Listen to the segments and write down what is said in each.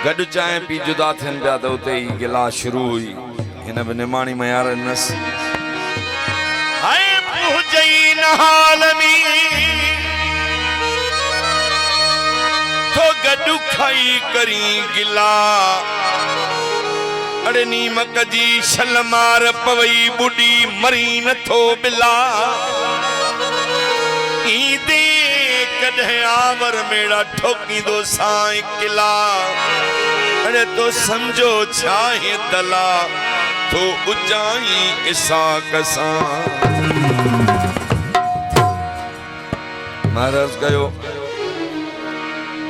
गड चाहे पी जुदा थियन पिया त उते ही गिला शुरू हुई हिन बि निमाणी मयार नस हाय पुजई नहाल में तो गडु खाई करी गिला अड़े नीमक जी छल मार पवई बुढ़ी मरी नथो बिला ईदे कदे आवर मेरा ठोकी दो साई किला अरे तो समझो चाहे दला तो उजाई इसा कसा महाराज गयो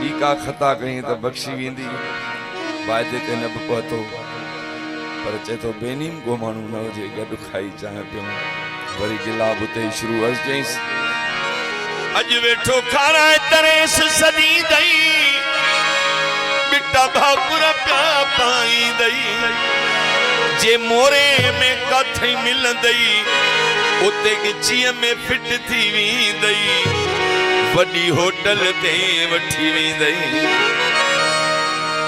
ॿी का खता कई तो बख्शी वेंदी वायदे ते न बि पहुतो पर चए तो बेनीम को माण्हू न हुजे गॾु खाई चाहे पियो वरी गिलाब उते शुरू अर्ज़ चईंसि अज वेठो खाराए तरेस सदी दई बिटा भाकुर प्या पाई दई जे मोरे में कथई मिलंदई उते गिचीअ में फिट थी वेंदई वडी होटल ते वठी वेंदई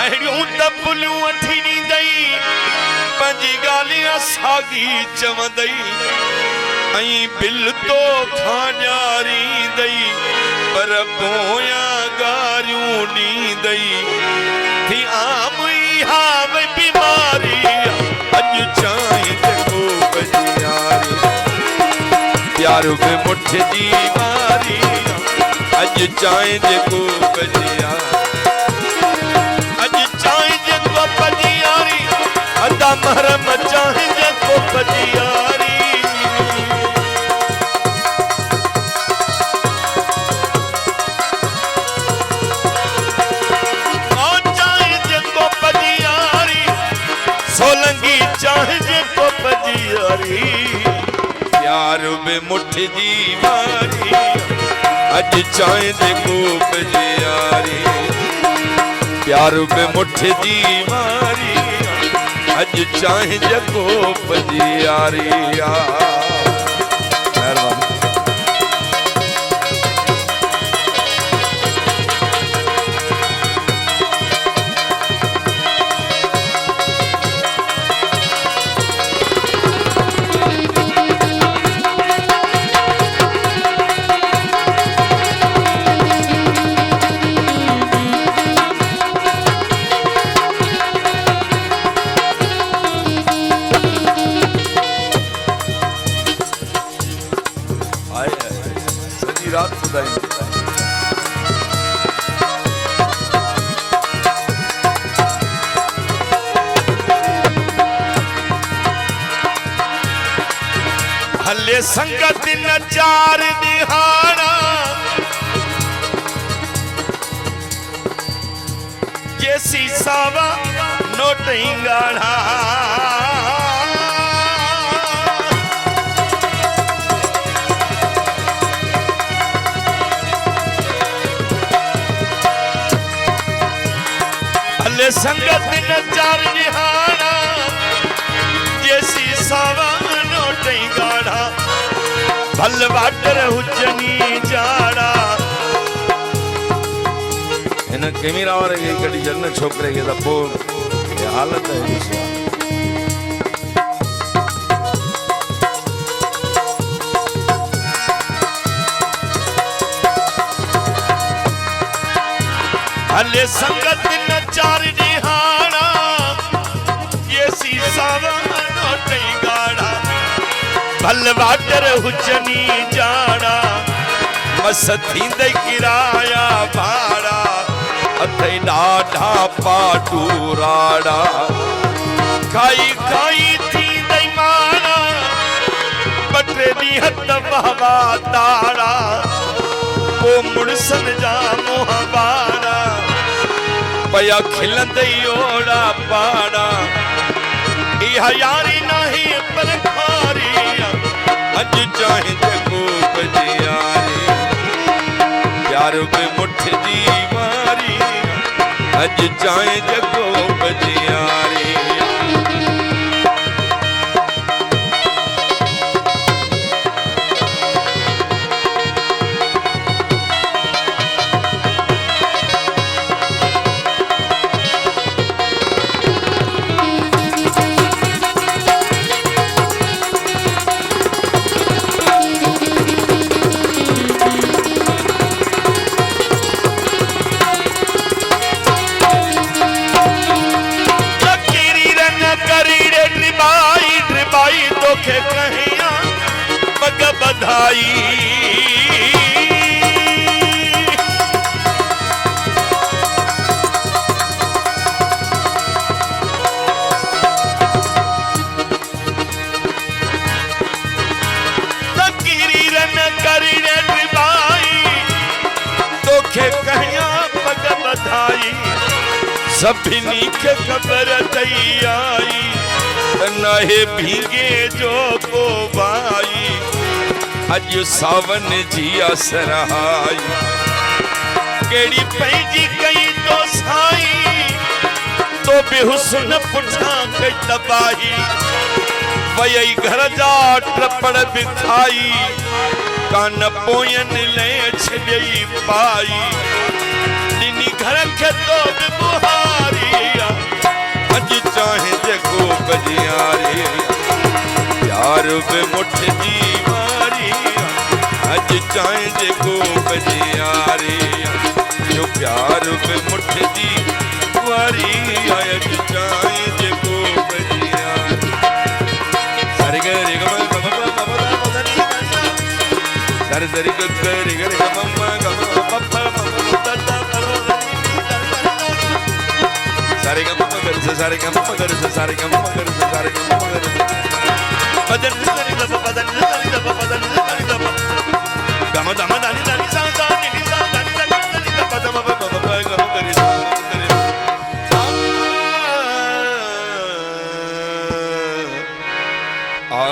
अहिड़ियूं त पुलियूं वठी ॾींदई पंहिंजी ॻाल्हियां साॻी चवंदई ऐं बिल तो खाॼारींदई पर पोयां गारियूं ॾींदई थी आम इहा वई बीमारी अॼु चाहीं जेको बजियारी प्यार बि मुठ जी वारी अॼु चाहीं जेको बजियारी अॼु चाहीं जेको बजियारी अदा महरम चाहीं जेको बजियारी सोलंगी चाहे जेको बजियारी प्यार बे मुठ जी मारी अज चाहे जेको बजियारी प्यार बे मुठ जी मारी अज चाहे जेको बजियारी रात खुदाई हले संगत न चार दिहाड़ा जैसी सावा नोटई गाढ़ा हले संगत न चार दिहाड़ा जैसी सावा नोटई गाढ़ा भल वाटर हुजनी जाड़ा इन कैमरा वारे के कड़ी जन छोकरे के त पो ये हालत है इसका हले संगत न चार दिहाड़ा ये सीसा नोटई गाढ़ा भल वाटर हुजनी जाड़ा मस थींदई किराया भाड़ा अथई ॾाढा पाटू राड़ा खाई खाई थींदई माड़ा ॿ टे ॾींहं त वाहवा ताड़ा पो मुड़सन जा मुंह बाड़ा पया खिलंदई ओड़ा पाड़ा इहा यारी नहीं पर खारी अज चाहे जेको बजियारी प्यार बे मुठ जी मारी अज चाहे जेको बजियारी तोखे कहिया पग बधाई। तोखे कहिया पग बधाई सभिनी के खबर दई आई नहे भीगे जो को भाई अज सावन जी असराई केड़ी पैजी कई तो साई तो बेहुस्न पुठा के तबाही वही घर जा ट्रपड़ बिखाई कान पोयन ले छई पाई दिनी घर के तो बुहारिया अज चाहे देखो बजियारे प्यार बे मुठ जी मारी अज चाहे देखो बजियारे जो प्यार बे मुठ जी मारी अज चाहे देखो बजियारे सारे गे ग सारे सरी गरी गरी मम्मा गम पप्पा सारे गम मगर से सारे गम मगर से सारे गम मगर से सारे गम मगर बदन करी लब बदन करी लब बदन करी लब गम दम दानी दानी सा दानी सा दानी दानी लब दम बम गम करी आ